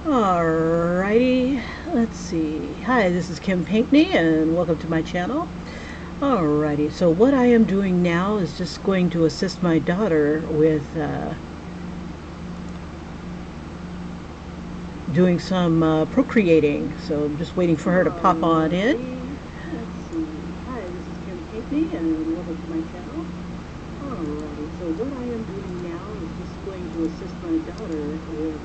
Alrighty, let's see. Hi, this is Kim Pinkney and welcome to my channel. Alrighty, so what I am doing now is just going to assist my daughter with doing some procreating. So I'm just waiting for her to pop on in. Let's see. Hi, this is Kim Pinkney and welcome to my channel. Alrighty, so what I am doing now is just going to assist my daughter with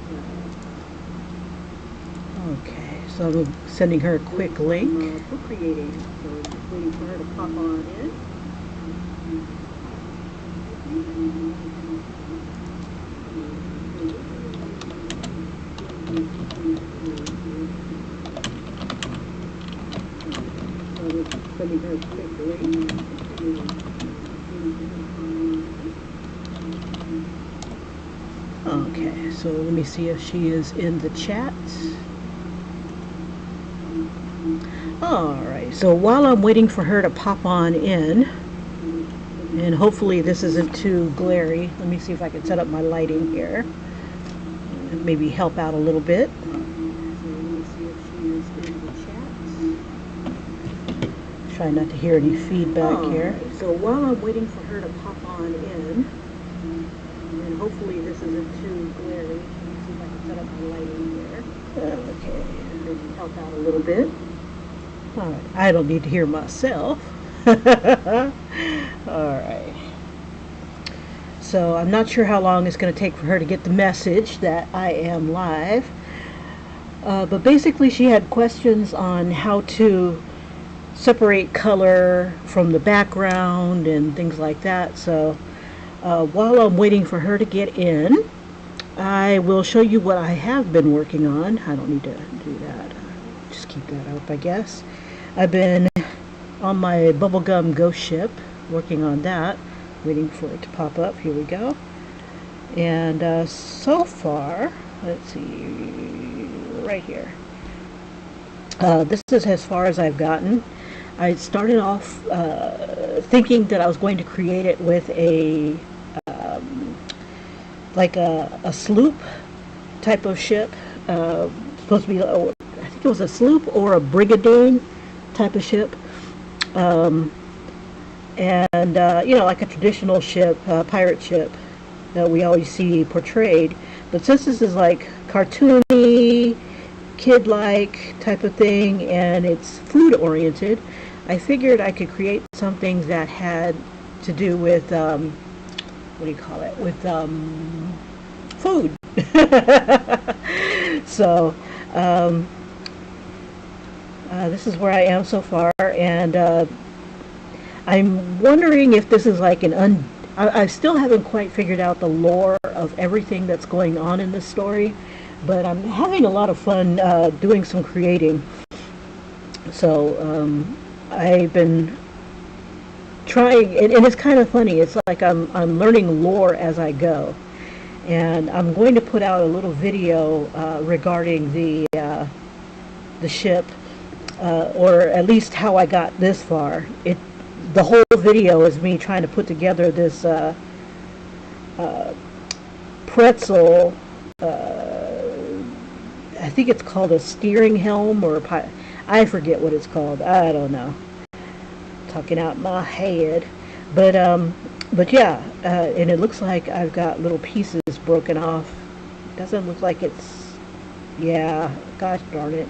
okay, so I'm sending her a quick link. Procreating, so just waiting for her to pop on in. So just sending her a quick link. Okay, so let me see if she is in the chat. Alright, so while I'm waiting for her to pop on in, and hopefully this isn't too glary, let me see if I can set up my lighting here and maybe help out a little bit. So let me see if she is in the chat. Try not to hear any feedback here. So while I'm waiting for her to pop on in, and hopefully this isn't too glary, let me see if I can set up my lighting here. Okay, maybe help out a little bit. Alright, I don't need to hear myself. Alright. So I'm not sure how long it's going to take for her to get the message that I am live. But basically she had questions on how to separate color from the background and things like that. So while I'm waiting for her to get in, I will show you what I have been working on. I don't need to do that. Just keep that up, I guess. I've been on my bubblegum ghost ship working on that, waiting for it to pop up. Here we go. And so far, let's see, right here. This is as far as I've gotten. I started off thinking that I was going to create it with a like a sloop type of ship. Supposed to be, I think it was a sloop or a brigantine type of ship, and you know, like a traditional ship, pirate ship that we always see portrayed. But since this is like cartoony, kid-like type of thing, and it's food oriented, I figured I could create something that had to do with what do you call it, with food. So this is where I am so far, and I'm wondering if this is like an I still haven't quite figured out the lore of everything that's going on in this story, but I'm having a lot of fun doing some creating. So I've been trying, and it's kind of funny. It's like I'm learning lore as I go, and I'm going to put out a little video regarding the ship, or at least how I got this far. The whole video is me trying to put together this pretzel. I think it's called a steering helm, or I forget what it's called. I don't know. Talking out my head, but yeah, and it looks like I've got little pieces broken off. Doesn't look like it's, yeah, gosh darn it.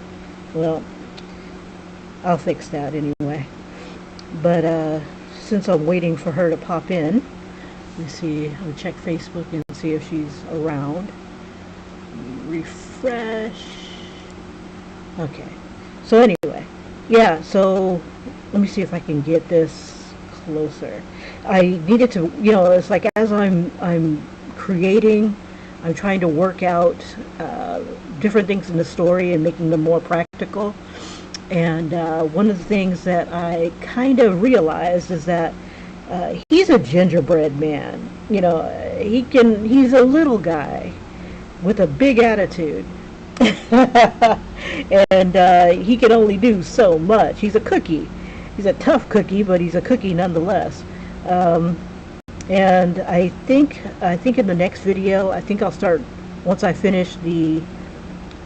Well, I'll fix that anyway. But since I'm waiting for her to pop in, let me see, I'll check Facebook and see if she's around. Refresh. Okay, so anyway, yeah, so let me see if I can get this closer. I needed to, it's like as I'm creating, I'm trying to work out different things in the story and making them more practical. And one of the things that I kind of realized is that he's a gingerbread man. He's a little guy with a big attitude. And he can only do so much. He's a cookie. He's a tough cookie, but he's a cookie nonetheless. Um, and I think in the next video, I think I'll start once I finish the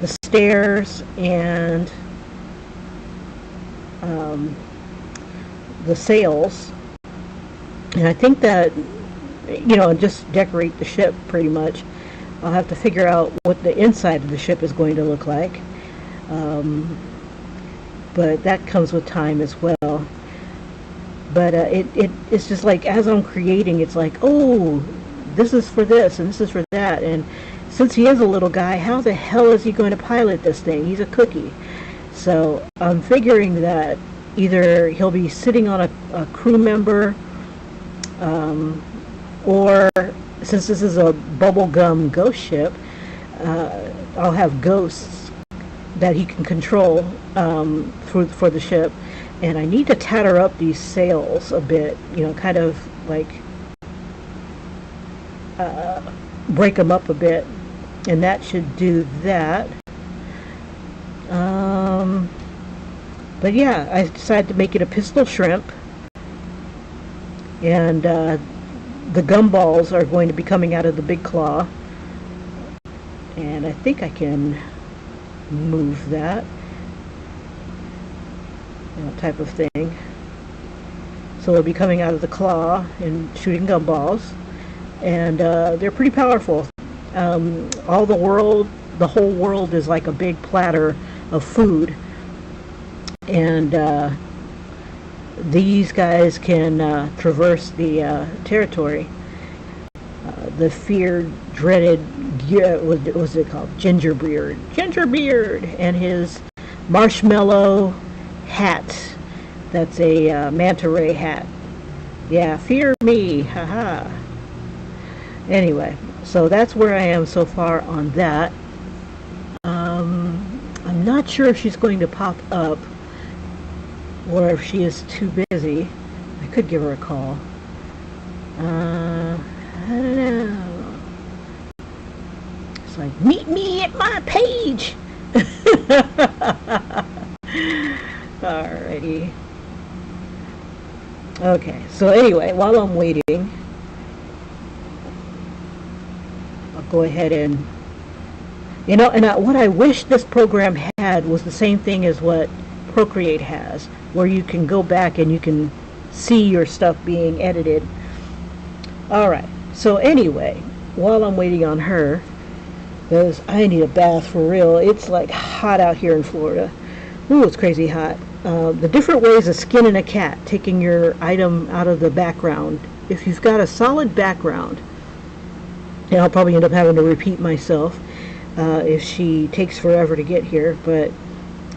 stairs and um, the sails. And I think that just decorate the ship pretty much. I'll have to figure out what the inside of the ship is going to look like. Um, but that comes with time as well. But it's just like as I'm creating, it's like, oh, this is for this and this is for that. And since he is a little guy, how the hell is he going to pilot this thing? He's a cookie. So I'm figuring that either he'll be sitting on a crew member, or since this is a bubblegum ghost ship, I'll have ghosts that he can control for the ship. And I need to tatter up these sails a bit, kind of like break them up a bit. And that should do that. But yeah, I decided to make it a pistol shrimp. And the gumballs are going to be coming out of the big claw. And I think I can move that. Type of thing. So they'll be coming out of the claw and shooting gumballs. And they're pretty powerful. The whole world is like a big platter of food. And these guys can traverse the territory. The feared, dreaded, what was it called? Gingerbeard, and his marshmallow hat. That's a manta ray hat. Yeah, fear me, haha. Anyway, so that's where I am so far on that. I'm not sure if she's going to pop up or if she is too busy. I could give her a call. I don't know. It's like, meet me at my page. Alrighty. Okay, so anyway, while I'm waiting, I'll go ahead and, what I wish this program had was the same thing as what Procreate has, where you can go back and you can see your stuff being edited. Alright, so anyway, while I'm waiting on her, because I need a bath for real. It's like hot out here in Florida. Ooh, it's crazy hot. The different ways of skinning a cat, taking your item out of the background. If you've got a solid background, and I'll probably end up having to repeat myself if she takes forever to get here, but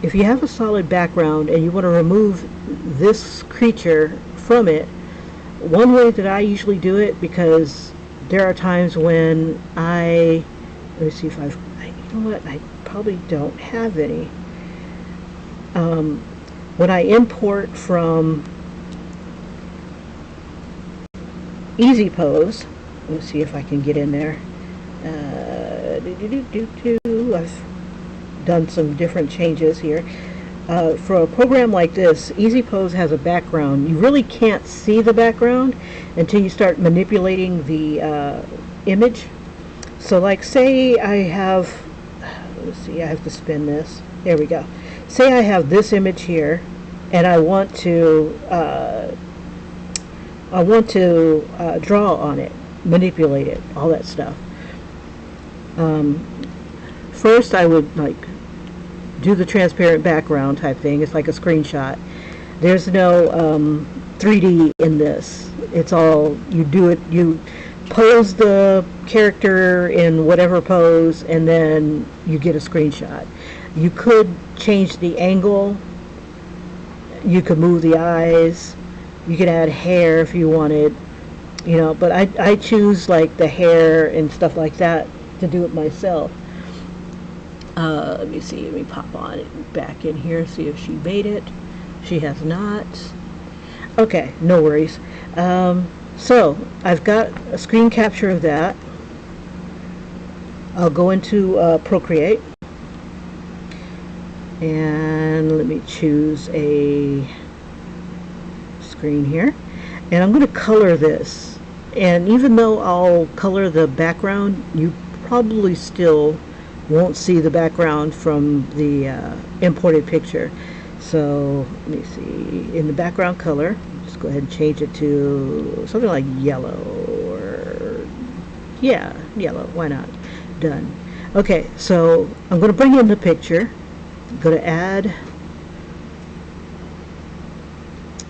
if you have a solid background and you want to remove this creature from it, one way that I usually do it, because there are times when let me see if you know what, I probably don't have any. When I import from Easy Pose, let's see if I can get in there. I've done some different changes here. For a program like this, Easy Pose has a background. You really can't see the background until you start manipulating the image. So like say I have, let's see, I have to spin this. There we go. Say I have this image here, and I want to draw on it, manipulate it, all that stuff. First, I would do the transparent background type thing. It's like a screenshot. There's no 3D in this. It's all you do it. You pose the character in whatever pose, and then you get a screenshot. You could change the angle. You could move the eyes. You could add hair if you wanted. you know, but I choose like the hair and stuff like that to do it myself. Let me see, let me pop on it back in here, see if she made it. She has not. Okay, no worries. So I've got a screen capture of that. I'll go into Procreate, and let me choose a screen here, and I'm going to color this. And even though I'll color the background, you probably still won't see the background from the imported picture. So let me see, in the background color, just go ahead and change it to something like yellow, or yeah, yellow, why not? Done. Okay, so I'm going to bring in the picture. I'm going to add,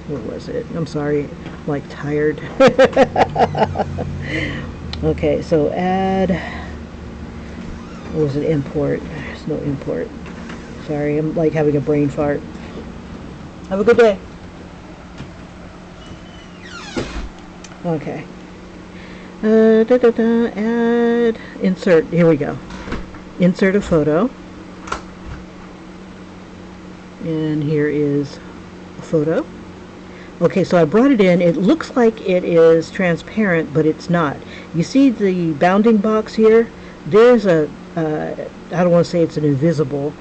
what was it? I'm sorry, I'm like tired. Okay, so add, what was it, import? There's no import. Sorry, I'm like having a brain fart. Have a good day. Okay. Add, insert, here we go. Insert a photo. And here is a photo. Okay, so I brought it in. It looks like it is transparent, but it's not. You see the bounding box here? There's a, I don't want to say it's an invisible,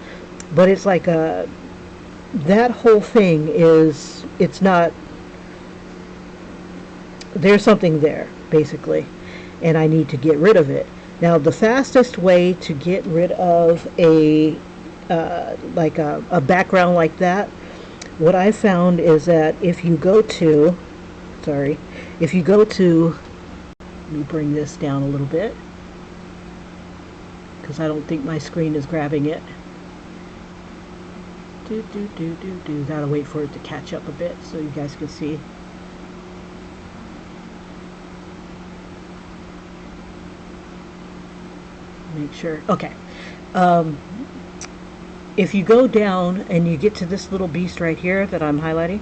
but it's like a, that whole thing is, it's not, there's something there, basically, and I need to get rid of it. Now, the fastest way to get rid of a, like a background like that, what I found is that if you go to, sorry, if you go to, let me bring this down a little bit, because I don't think my screen is grabbing it. Gotta wait for it to catch up a bit so you guys can see. Make sure. Okay. If you go down and you get to this little beast right here that I'm highlighting,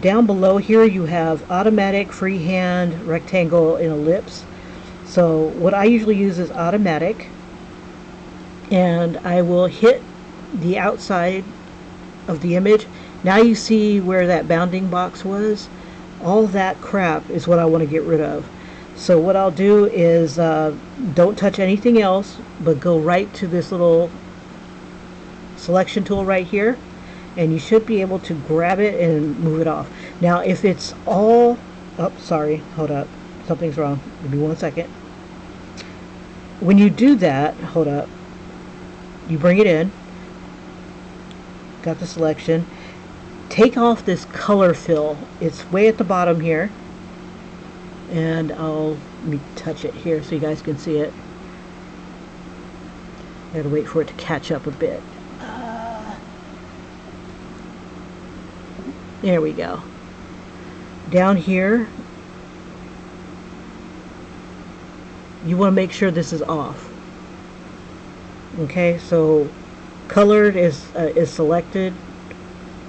down below here you have automatic, freehand, rectangle, and ellipse. So what I usually use is automatic, and I will hit the outside of the image. Now you see where that bounding box was. All that crap is what I want to get rid of. So what I'll do is don't touch anything else, but go right to this little selection tool right here, and you should be able to grab it and move it off. Now if it's all, oh sorry, hold up, something's wrong, give me 1 second. When you do that, hold up, you bring it in, got the selection, take off this color fill, it's way at the bottom here, and let me touch it here so you guys can see it. I gotta wait for it to catch up a bit. There we go. Down here, you want to make sure this is off. Okay, so colored is selected.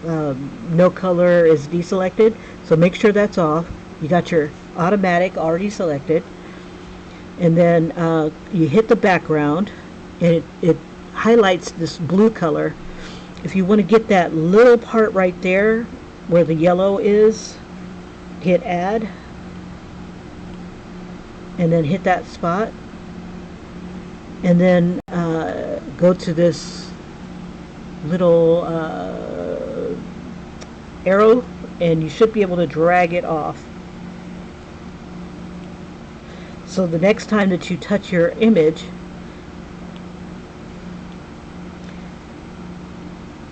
No color is deselected. So make sure that's off. You got your automatic already selected, and then you hit the background, and it highlights this blue color. If you want to get that little part right there where the yellow is, hit add, and then hit that spot, and then go to this little arrow, and you should be able to drag it off. So the next time that you touch your image,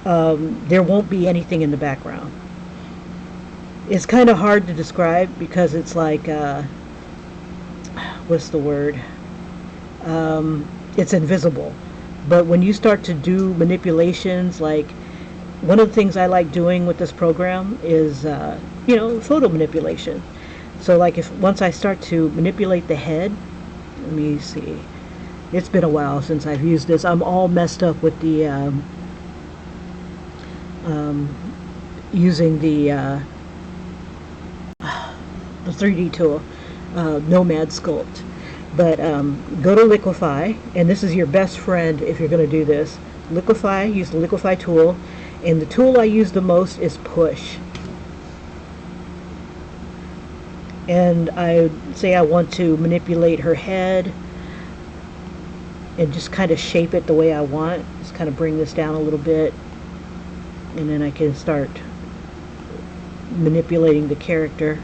there won't be anything in the background. It's kind of hard to describe because it's like, what's the word? It's invisible. But when you start to do manipulations, like one of the things I like doing with this program is, you know, photo manipulation. So like once I start to manipulate the head, let me see. It's been a while since I've used this. I'm all messed up with the using the a 3D tool, Nomad Sculpt. But go to Liquify, and this is your best friend if you're going to do this. Liquify, use the Liquify tool, and the tool I use the most is Push. And I say I want to manipulate her head and just kind of shape it the way I want. Just kind of bring this down a little bit, and then I can start manipulating the character.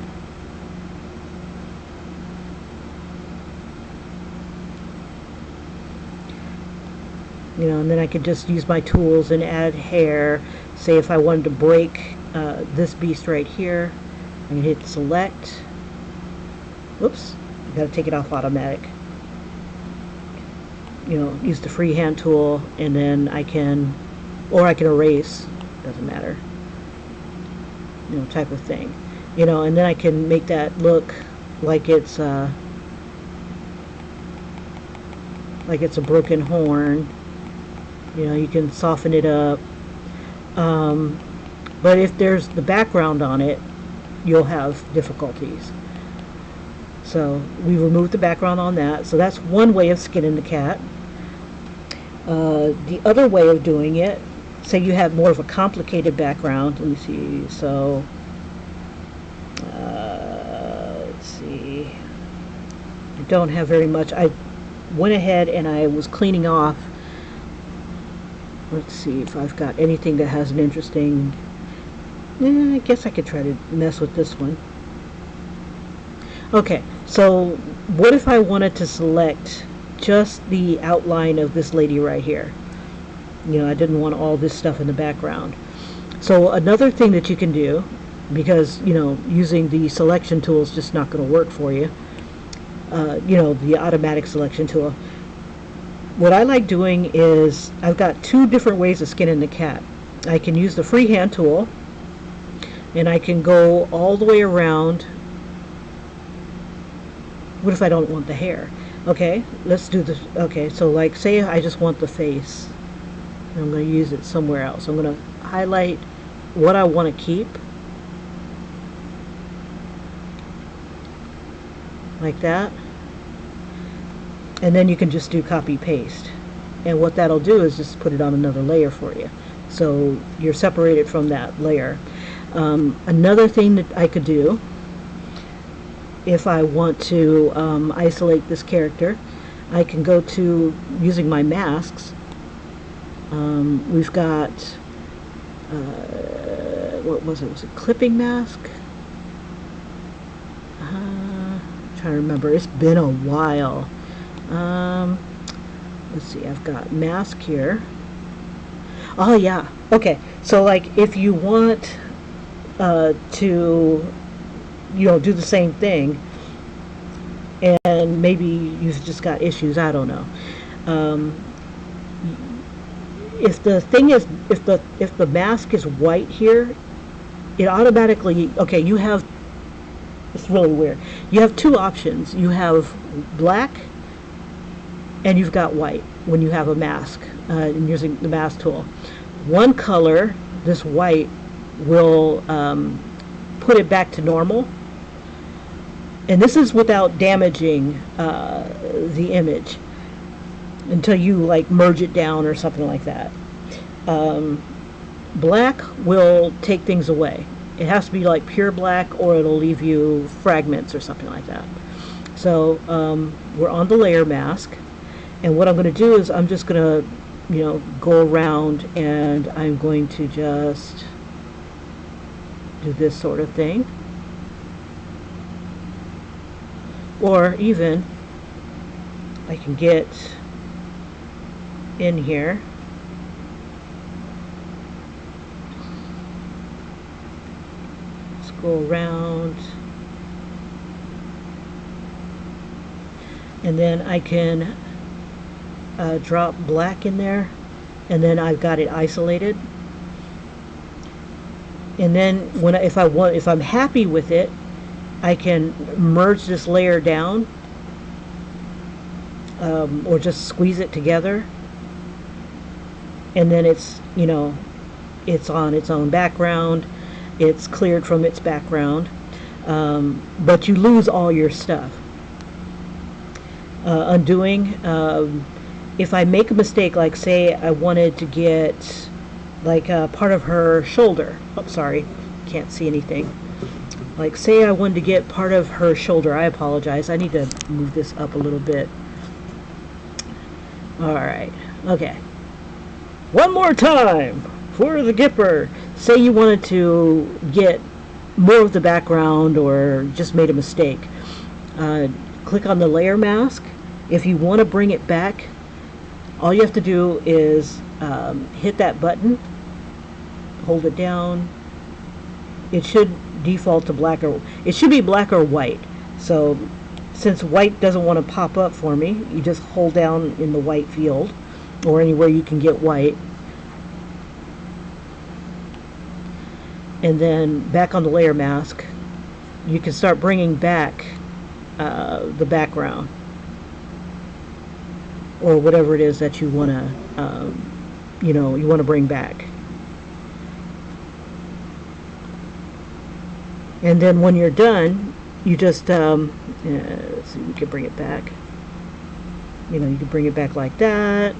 You know, and then I could just use my tools and add hair. Say if I wanted to break this beast right here, I can hit select. Whoops, I gotta take it off automatic. You know, use the freehand tool, and then I can, or I can erase, doesn't matter. You know, type of thing. You know, and then I can make that look like it's a broken horn. You know, you can soften it up. But if there's the background on it, you'll have difficulties. So we removed the background on that. So that's one way of skinning the cat. The other way of doing it, say you have more of a complicated background. Let me see. So let's see. I don't have very much. I went ahead and I was cleaning off. Let's see if I've got anything that has an interesting. I guess I could try to mess with this one. Okay, so what if I wanted to select just the outline of this lady right here? You know, I didn't want all this stuff in the background. So another thing that you can do, because, you know, using the selection tool is just not going to work for you, you know, the automatic selection tool. What I like doing is, I've got two different ways of skinning the cat. I can use the freehand tool, and I can go all the way around. What if I don't want the hair? Okay, let's do this. Okay, so like say I just want the face. I'm going to use it somewhere else. I'm going to highlight what I want to keep. Like that. And then you can just do copy paste. And what that'll do is just put it on another layer for you. So you're separated from that layer. Another thing that I could do, if I want to isolate this character, I can go to using my masks. We've got what was it? Was it clipping mask? I'm trying to remember. It's been a while. Let's see. I've got mask here. Oh yeah. Okay. So like if you want to, you know, do the same thing, and maybe you've just got issues, I don't know. If the thing is, if the mask is white here, it automatically, okay, you have, it's really weird. You have two options. You have black and you've got white when you have a mask and using the mask tool. One color, this white, will put it back to normal, and this is without damaging the image until you like merge it down or something like that. Black will take things away. It has to be like pure black, or it'll leave you fragments or something like that. So we're on the layer mask, and what I'm going to do is I'm just going to, you know, go around and I'm going to just do this sort of thing. Or even I can get in here let's go around, and then I can drop black in there, and then I've got it isolated. And then when if I'm happy with it, I can merge this layer down, or just squeeze it together, and then it's, you know, it's on its own background, it's cleared from its background. but you lose all your stuff. Undoing, if I make a mistake, like say I wanted to get like part of her shoulder. Oh, sorry, can't see anything. Like say I wanted to get part of her shoulder. I apologize. I need to move this up a little bit. Alright, okay. One more time for the Gipper. Say you wanted to get more of the background or just made a mistake. Click on the layer mask. If you want to bring it back, all you have to do is hit that button, hold it down. It should default to black, or it should be black or white. So since white doesn't want to pop up for me, you just hold down in the white field or anywhere you can get white, and then back on the layer mask you can start bringing back the background or whatever it is that you want to you want to bring back. And then when you're done, you just let's see, we can bring it back. You can bring it back like that.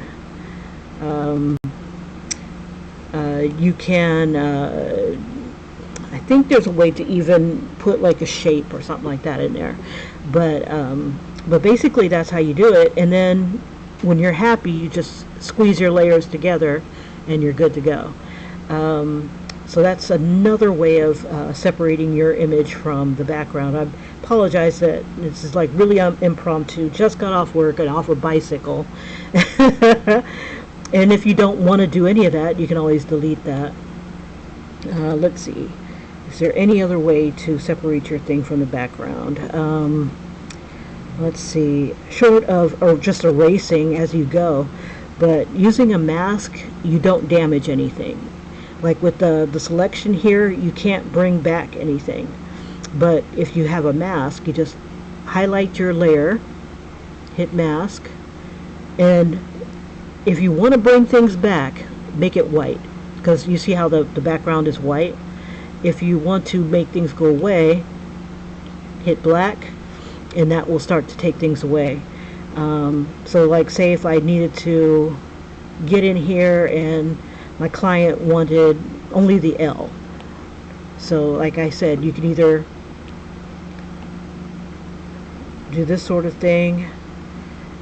You can I think there's a way to even put like a shape or something like that in there, but basically that's how you do it. And then when you're happy, you just squeeze your layers together and you're good to go. So that's another way of separating your image from the background. I apologize that this is like really impromptu. Just got off work and off a bicycle. And if you don't want to do any of that, you can always delete that. Let's see. Is there any other way to separate your thing from the background? Let's see. Short of or just erasing as you go, but using a mask, you don't damage anything. Like with the selection here, you can't bring back anything. But if you have a mask, you just highlight your layer, hit mask, and if you want to bring things back, make it white, because you see how the background is white. If you want to make things go away, hit black, and that will start to take things away. So like say if I needed to get in here and my client wanted only the L. So like I said, you can either do this sort of thing,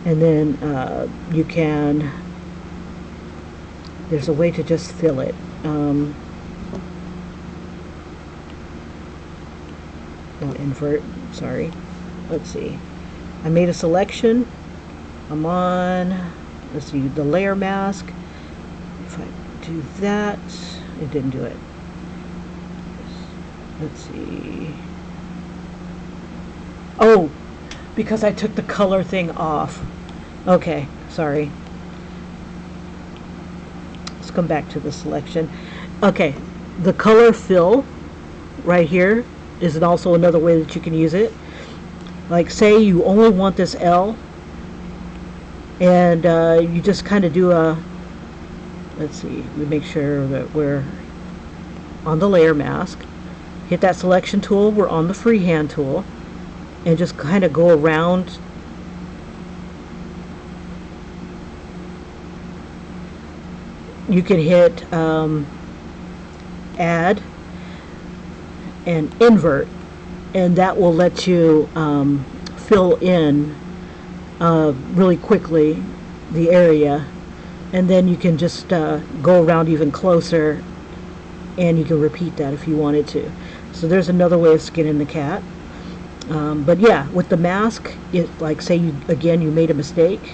and then you can, there's a way to just fill it. Not invert, sorry. Let's see. I made a selection. I'm on, let's see, the layer mask. If I do that, it didn't do it. Let's see. Oh, because I took the color thing off. Okay, sorry. Let's come back to the selection. Okay, the color fill right here is also another way that you can use it. Like say you only want this L, and you just kind of do a, let's see, we make sure that we're on the layer mask, hit that selection tool, we're on the freehand tool, and just kind of go around. You can hit add and invert, and that will let you fill in really quickly the area, and then you can just go around even closer, and you can repeat that if you wanted to. So there's another way of skinning the cat. But yeah, with the mask, like say you made a mistake,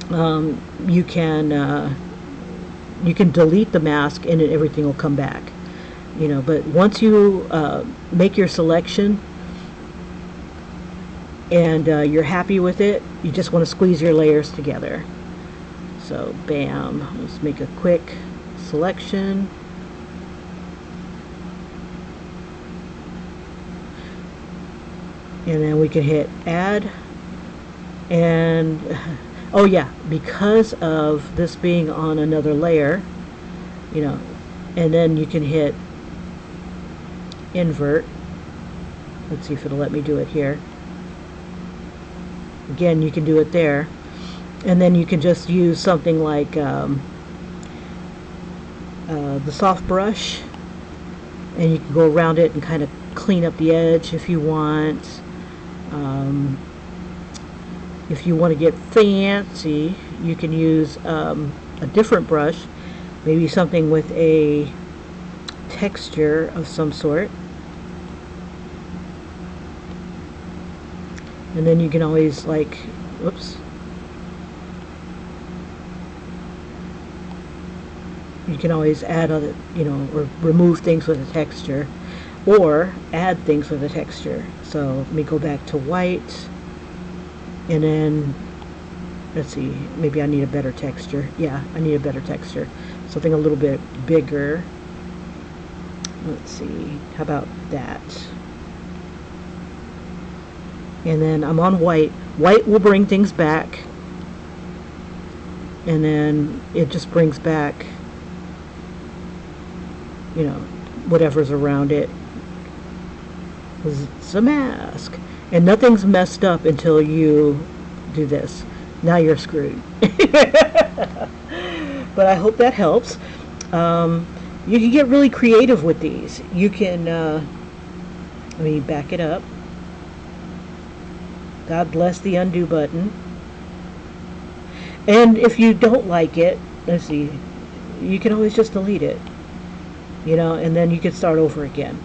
you can delete the mask and everything will come back. But once you make your selection and you're happy with it, you just want to squeeze your layers together. So bam, let's make a quick selection. And then we can hit add, and oh yeah, because of this being on another layer, and then you can hit invert, Let's see if it'll let me do it here. Again, you can do it there. And then you can just use something like the soft brush, and you can go around it and kind of clean up the edge if you want. If you want to get fancy, you can use a different brush, maybe something with a texture of some sort. And then you can always, like, whoops, you can always add other, or remove things with a texture, or add things with a texture. So let me go back to white, and then let's see, maybe I need a better texture. Yeah, I need a better texture, something a little bit bigger. Let's see, how about that? And then I'm on white. White will bring things back, and then it just brings back, whatever's around it. It's a mask, and nothing's messed up until you do this. Now you're screwed. But I hope that helps. You can get really creative with these. You can let me back it up. God bless the undo button. And if you don't like it, let's see, you can always just delete it, and then you can start over again.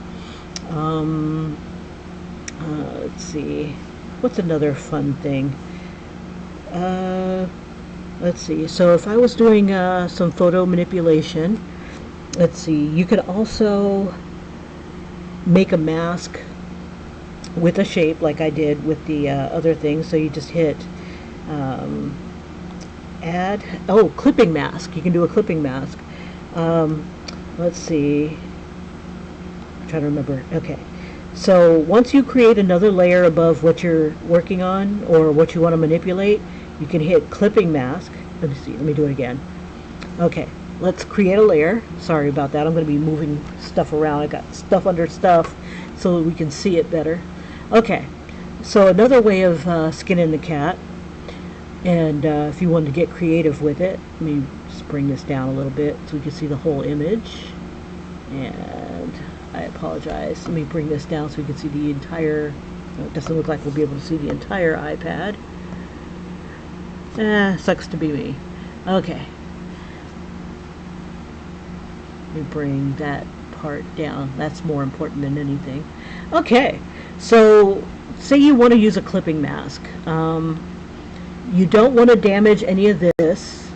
Let's see, what's another fun thing? Let's see, so if I was doing some photo manipulation, let's see, you could also make a mask with a shape like I did with the other thing. So you just hit add, clipping mask. You can do a clipping mask. Let's see, I'm trying to remember. Okay, so once you create another layer above what you're working on or what you want to manipulate, you can hit clipping mask. Let me see, let me do it again. Okay, let's create a layer. Sorry about that, I'm going to be moving stuff around. I got stuff under stuff so that we can see it better. Okay, so another way of skinning the cat, and if you wanted to get creative with it, let me just bring this down a little bit so we can see the whole image. And I apologize, let me bring this down so we can see the entire, it doesn't look like we'll be able to see the entire iPad. Sucks to be me. Okay, let me bring that part down. That's more important than anything. Okay, so say you want to use a clipping mask. You don't want to damage any of this,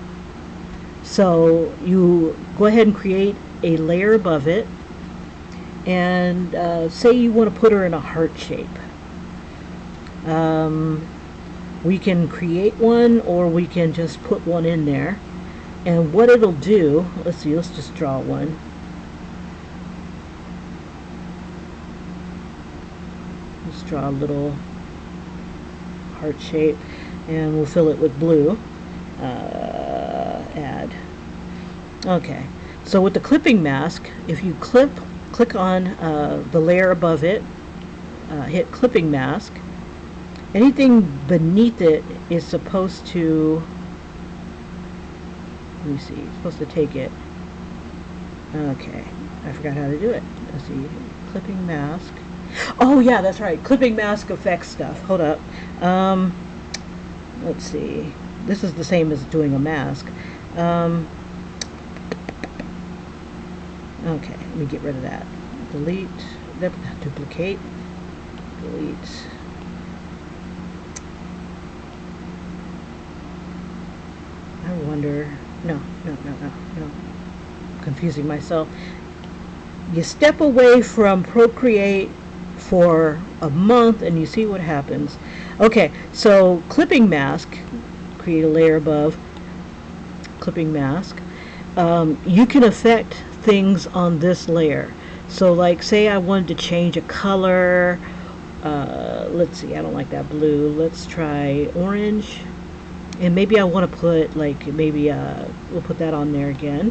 so you go ahead and create a layer above it, and say you want to put her in a heart shape. We can create one, or we can just put one in there, and what it'll do, let's see, let's just draw one. Let's draw a little heart shape, and we'll fill it with blue. Add. Okay, so with the clipping mask, if you click on the layer above it, hit clipping mask, anything beneath it is supposed to, let me see, it's supposed to take it. Okay, I forgot how to do it. Let's see, clipping mask. Oh yeah, that's right, clipping mask affects stuff. Hold up. Let's see, this is the same as doing a mask. Okay, let me get rid of that. Delete, duplicate, delete. I wonder, no. I'm confusing myself. You step away from Procreate for a month and you see what happens. Okay, so clipping mask, create a layer above, clipping mask. You can affect things on this layer. So like, say I wanted to change a color. Let's see, I don't like that blue. Let's try orange. And maybe I want to put, like, maybe we'll put that on there again.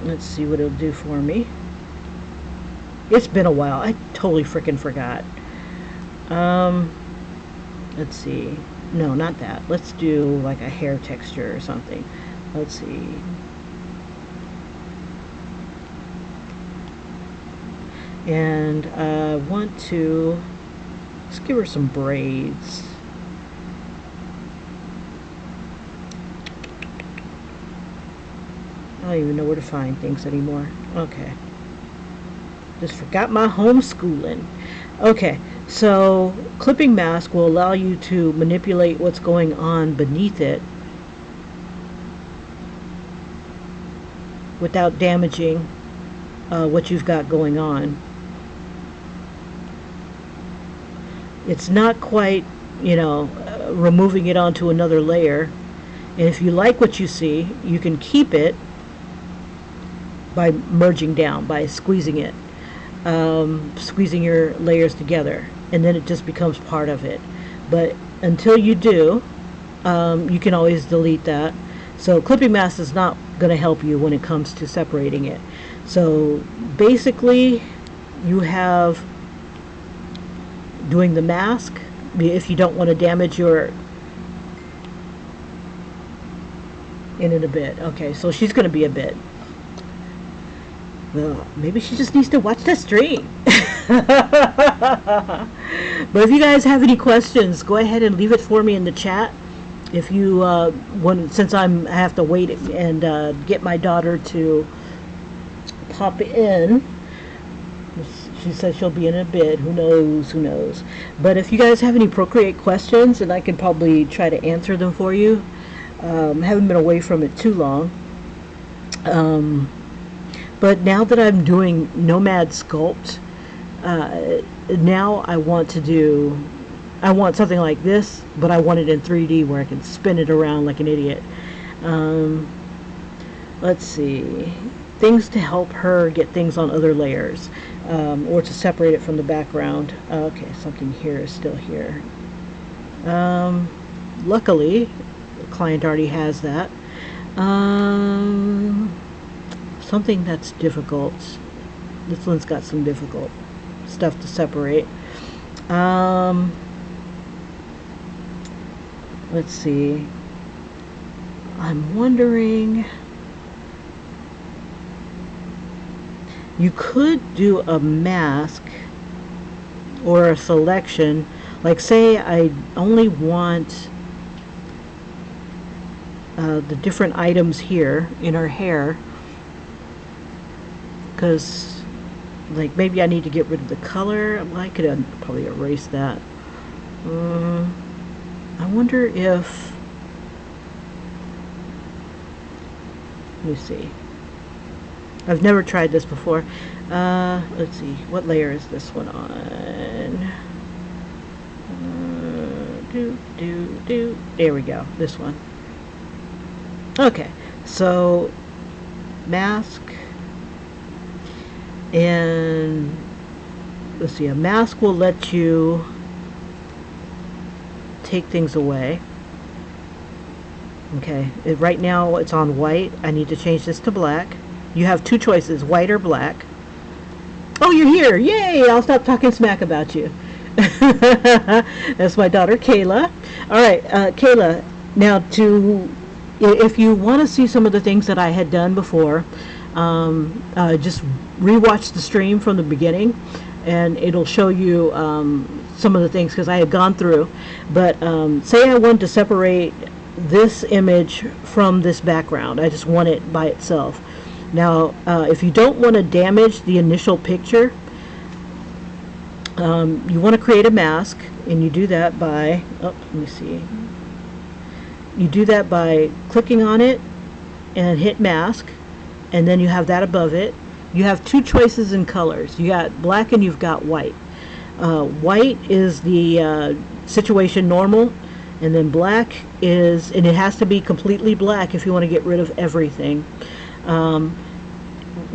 Let's see what it'll do for me. It's been a while. I totally freaking forgot. Let's see. No, not that. Let's do like a hair texture or something. Let's see. And I want to, let's give her some braids. I don't even know where to find things anymore. Okay. Just forgot my homeschooling. Okay, so clipping mask will allow you to manipulate what's going on beneath it without damaging what you've got going on. It's not quite, you know, removing it onto another layer. And if you like what you see, you can keep it by merging down, by squeezing it, squeezing your layers together, and then it just becomes part of it. But until you do, you can always delete that. So clipping mask is not going to help you when it comes to separating it. So basically, you have doing the mask if you don't want to damage your in a bit. Okay, so she's going to be a bit. Well, maybe she just needs to watch the stream. But if you guys have any questions, go ahead and leave it for me in the chat. If you want, since I have to wait and get my daughter to pop in. She says she'll be in a bit. Who knows? Who knows? But if you guys have any Procreate questions, and I can probably try to answer them for you. Haven't been away from it too long. But now that I'm doing Nomad Sculpt, now I want something like this, but I want it in 3D where I can spin it around like an idiot. Let's see. Things to help her get things on other layers, or to separate it from the background. Okay, something here is still here. Luckily, the client already has that. Something that's difficult. This one's got some difficult stuff to separate. Let's see. I'm wondering, you could do a mask or a selection, like say I only want the different items here in her hair, because like maybe I need to get rid of the color. Well, I could probably erase that. I wonder if, let me see. I've never tried this before. Let's see, what layer is this one on? There we go, this one. Okay, so mask, and let's see, a mask will let you take things away. Okay, right now it's on white. I need to change this to black. You have two choices, white or black. Oh, you're here. Yay! I'll stop talking smack about you. That's my daughter, Kayla. All right, Kayla, now if you want to see some of the things that I had done before, just rewatch the stream from the beginning, and it'll show you some of the things, because I had gone through. But say I wanted to separate this image from this background. I just want it by itself. Now, if you don't want to damage the initial picture, you want to create a mask, and you do that by, oh, let me see. You do that by clicking on it and hit mask, and then you have that above it. You have two choices in colors. You got black and you've got white. White is the situation normal, and then black is, and it has to be completely black if you want to get rid of everything.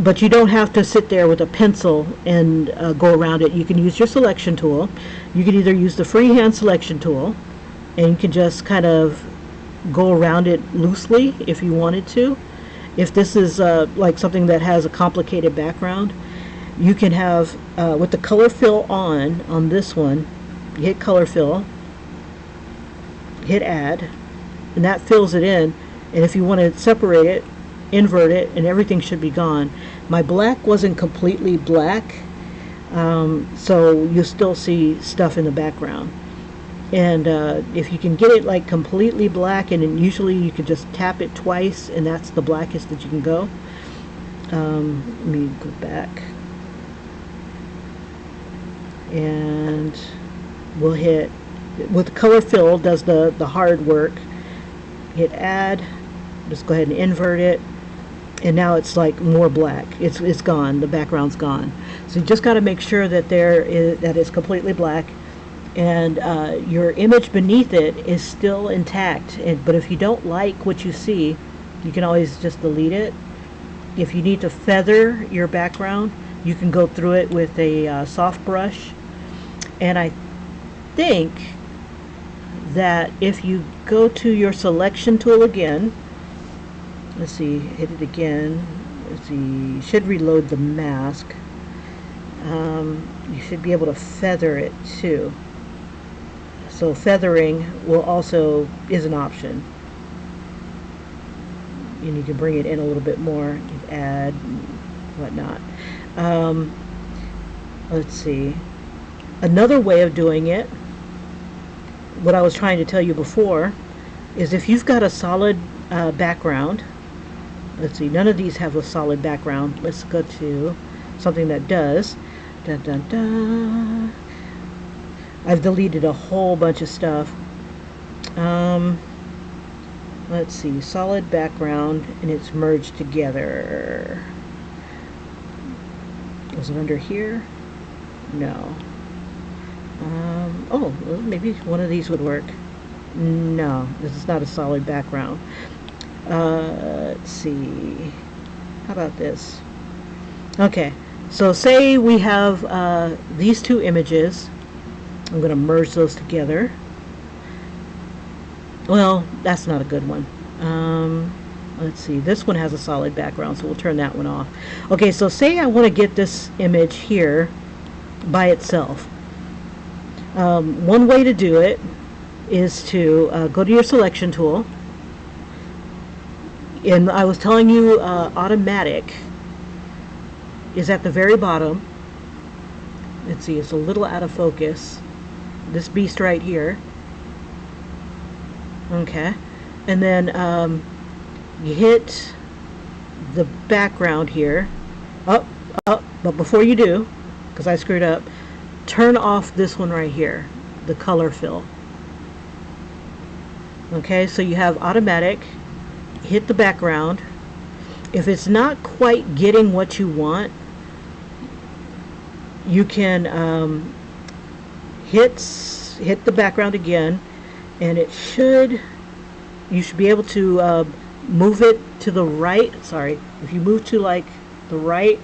But you don't have to sit there with a pencil and go around it. You can use your selection tool. You can either use the freehand selection tool, and you can just kind of go around it loosely if you wanted to. If this is like something that has a complicated background, you can have, with the color fill on this one, you hit color fill, hit add, and that fills it in. And if you want to separate it, invert it, and everything should be gone. My black wasn't completely black, so you still see stuff in the background. And if you can get it like completely black, and then usually you can just tap it twice, and that's the blackest that you can go. Let me go back, and we'll hit, with color fill does the hard work. Hit add, just go ahead and invert it, and now it's like more black. It's gone, the background's gone. So you just got to make sure that that it's completely black, and your image beneath it is still intact. But if you don't like what you see, you can always just delete it. If you need to feather your background, you can go through it with a soft brush. And I think that if you go to your selection tool again, let's see, hit it again, let's see, you should reload the mask. You should be able to feather it too. So feathering is an option, and you can bring it in a little bit more, add whatnot. Let's see, another way of doing it, what I was trying to tell you before, is if you've got a solid background. Let's see, none of these have a solid background. Let's go to something that does. Dun, dun, dun. I've deleted a whole bunch of stuff. Let's see, solid background, and it's merged together. Was it under here? No. Oh, well, maybe one of these would work. No, this is not a solid background. Let's see, how about this? Okay, so say we have these two images. I'm going to merge those together. Well, that's not a good one. Let's see, this one has a solid background, so we'll turn that one off. Okay, so say I want to get this image here by itself. One way to do it is to go to your selection tool, and I was telling you automatic is at the very bottom. Let's see, it's a little out of focus, this beast right here. Okay, and then you hit the background here. But before you do, because I screwed up, turn off this one right here, the color fill. Okay, so you have automatic. Hit the background. If it's not quite getting what you want, you can hit the background again, and you should be able to move it to the right. Sorry, if you move to like the right,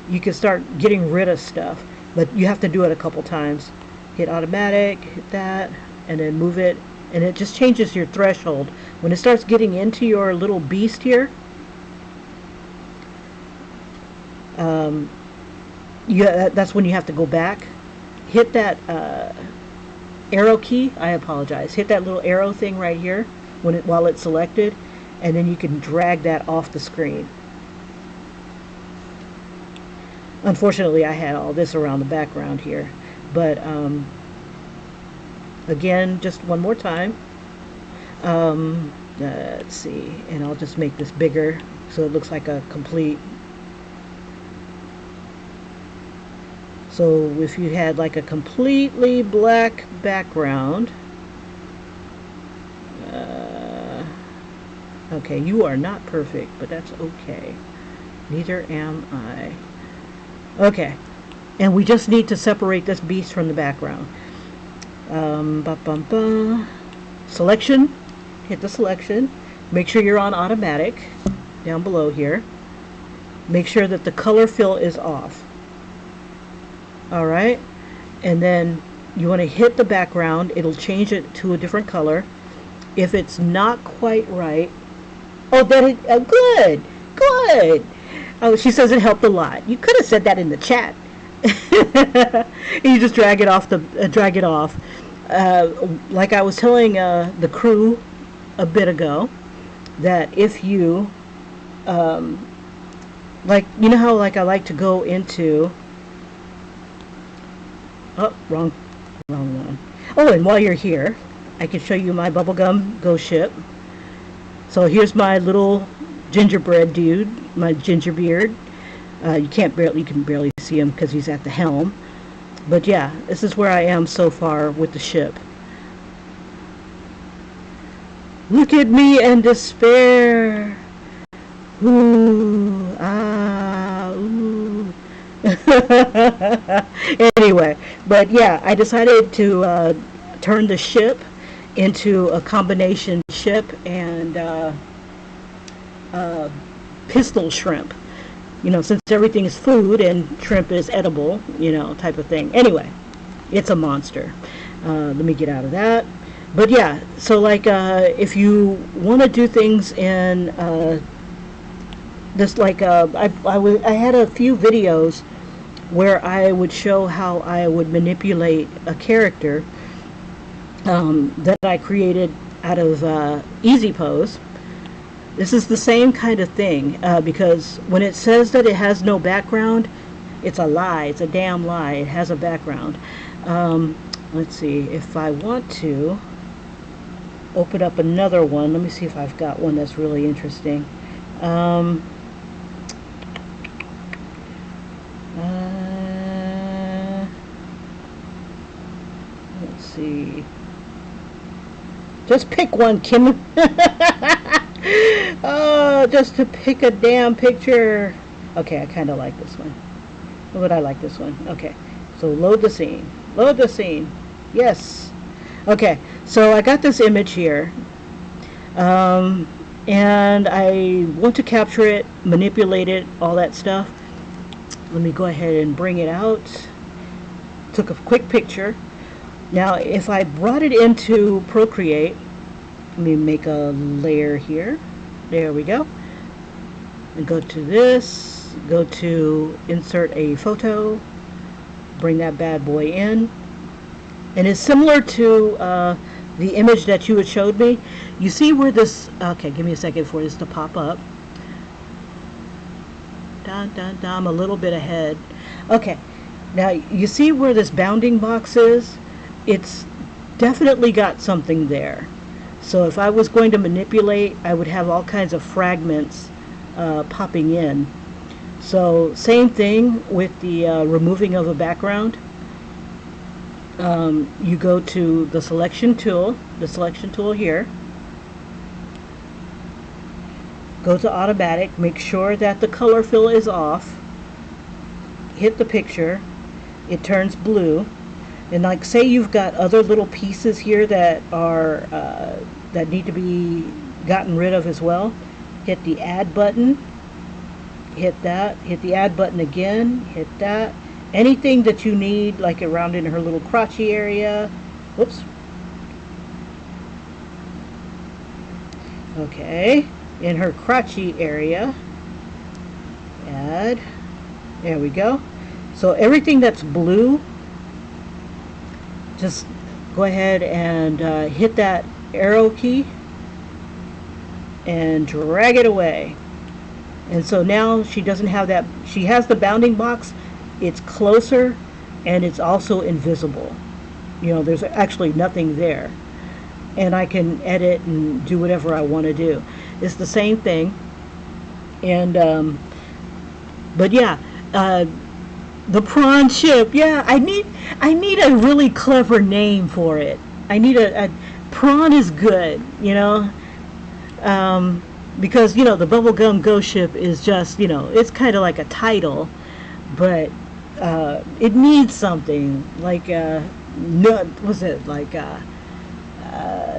you can start getting rid of stuff, but you have to do it a couple times. Hit automatic, hit that, and then move it, and it just changes your threshold. When it starts getting into your little beast here, that's when you have to go back. Hit that arrow key. I apologize. Hit that little arrow thing right here while it's selected, and then you can drag that off the screen. Unfortunately, I had all this around the background here, but again, just one more time. Let's see, and I'll just make this bigger so it looks like a complete. So if you had like a completely black background, okay, you are not perfect, but that's okay. Neither am I. Okay, and we just need to separate this beast from the background. Selection, hit the selection. Make sure you're on automatic down below here. Make sure that the color fill is off. Alright, and then you want to hit the background. It'll change it to a different color. If it's not quite right, oh, good. Oh, she says it helped a lot. You could have said that in the chat. You just drag it off drag it off. Like I was telling the crew a bit ago, that if you like, you know how like I like to go into, oh, wrong one. Oh, and while you're here, I can show you my bubblegum ghost ship. So here's my little gingerbread dude, my ginger beard. You can barely see him because he's at the helm. But yeah, this is where I am so far with the ship. Look at me and despair. Ooh, ah, ooh. Anyway, but yeah, I decided to turn the ship into a combination ship and pistol shrimp. You know, since everything is food and shrimp is edible, you know, type of thing. Anyway, it's a monster. Let me get out of that. But yeah, so like if you want to do things in this, like I had a few videos where I would show how I would manipulate a character that I created out of Easy Pose. This is the same kind of thing, because when it says that it has no background, it's a lie. It's a damn lie. It has a background. Let's see, if I want to open up another one, let me see if I've got one that's really interesting. Let's see. Just pick one, Kim. Oh, just to pick a damn picture. Okay, I kind of like this one. Would I like this one? Okay, so load the scene. Load the scene. Yes. Okay, so I got this image here. And I want to capture it, manipulate it, all that stuff. Let me go ahead and bring it out. Took a quick picture. Now, if I brought it into Procreate, let me make a layer here. There we go. And go to this, go to insert a photo, bring that bad boy in. And it's similar to the image that you had showed me. You see where this, okay, give me a second for this to pop up. Dun, dun, dun, I'm a little bit ahead. Okay, now you see where this bounding box is? It's definitely got something there. So if I was going to manipulate, I would have all kinds of fragments popping in. So same thing with the removing of a background. You go to the selection tool here. Go to automatic, make sure that the color fill is off. Hit the picture, it turns blue. And like, say you've got other little pieces here that are that need to be gotten rid of as well. Hit the add button, hit that, hit the add button again, hit that. Anything that you need, like around in her little crotchy area. Whoops. Okay, in her crotchy area, add. There we go. So everything that's blue, just go ahead and hit that arrow key and drag it away. And so now she doesn't have that, she has the bounding box, it's closer, and it's also invisible. You know, there's actually nothing there. And I can edit and do whatever I want to do. It's the same thing. And, but yeah, the prawn ship, yeah, I need a really clever name for it. I need a prawn is good, you know, because, you know, the bubblegum ghost ship is just, you know, it's kind of like a title, but it needs something like was it like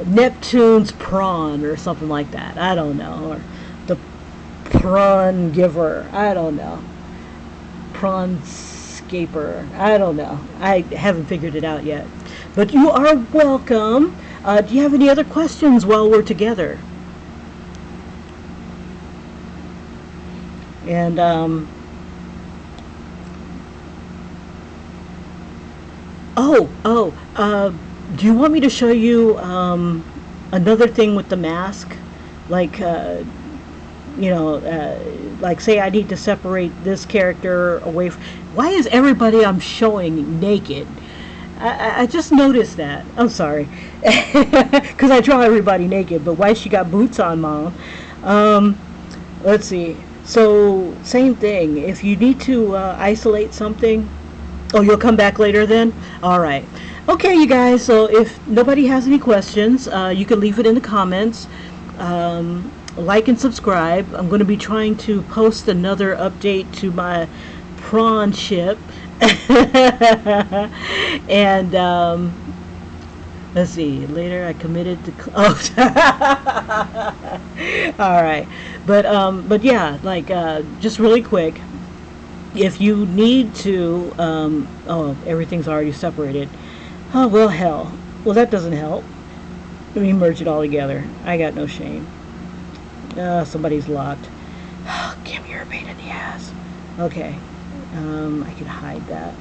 Neptune's prawn or something like that, I don't know, or the prawn giver, I don't know, prawn scaper, I don't know, I haven't figured it out yet, but you are welcome. Do you have any other questions while we're together? And do you want me to show you another thing with the mask? Like, like say I need to separate this character away from... Why is everybody I'm showing naked? I just noticed that. I'm sorry. Because I draw everybody naked, but why she got boots on, Mom? Let's see. So, same thing. If you need to isolate something... Oh, you'll come back later then? Alright. Okay, you guys, so if nobody has any questions, you can leave it in the comments. Like and subscribe. I'm going to be trying to post another update to my prawn ship. And let's see, later I committed to all right, but yeah, like just really quick, if you need to oh, everything's already separated. Oh, well, hell, well, that doesn't help. Let me merge it all together. I got no shame. Somebody's locked. Give me your pain in the ass. Okay. I can hide that.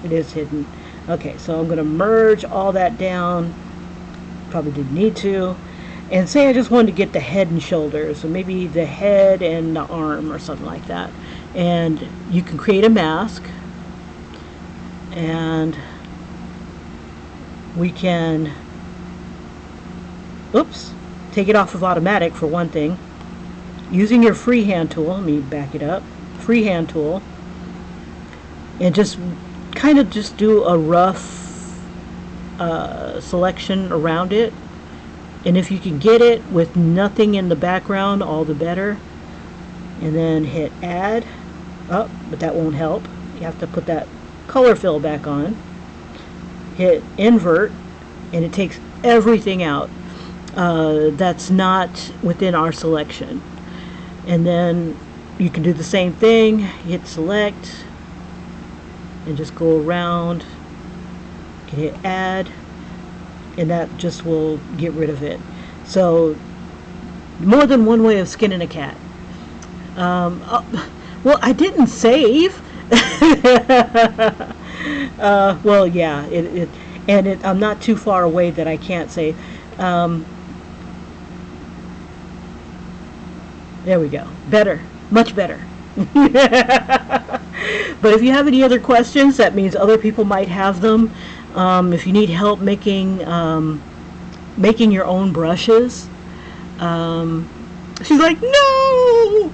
It is hidden. Okay, so I'm going to merge all that down. Probably didn't need to. And say I just wanted to get the head and shoulders, so maybe the head and the arm or something like that. And you can create a mask. And we can, oops, take it off of automatic for one thing. Using your freehand tool, let me back it up. Freehand tool. And just kind of just do a rough selection around it. And if you can get it with nothing in the background, all the better. And then hit add. Oh, but that won't help. You have to put that color fill back on. Hit invert, and it takes everything out that's not within our selection. And then you can do the same thing. Hit select. And just go around. You can hit add, and that just will get rid of it. So more than one way of skinning a cat. Well, I didn't save. Well, yeah, I'm not too far away that I can't save. There we go. Better, much better. But if you have any other questions, that means other people might have them. If you need help making your own brushes, she's like, no.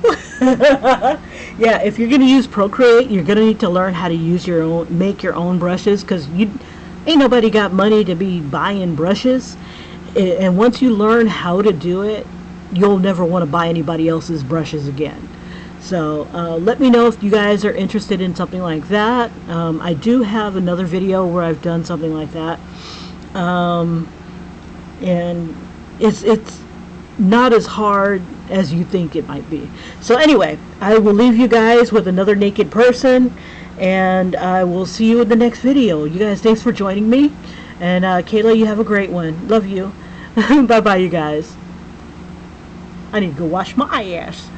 Yeah, if you're gonna use Procreate, you're gonna need to learn how to make your own brushes, because ain't nobody got money to be buying brushes. And once you learn how to do it, you'll never want to buy anybody else's brushes again. So let me know if you guys are interested in something like that. I do have another video where I've done something like that, and it's not as hard as you think it might be. So anyway, I will leave you guys with another naked person, and I will see you in the next video. You guys, thanks for joining me, and Kayla, you have a great one. Love you. Bye bye, you guys. I need to go wash my ass.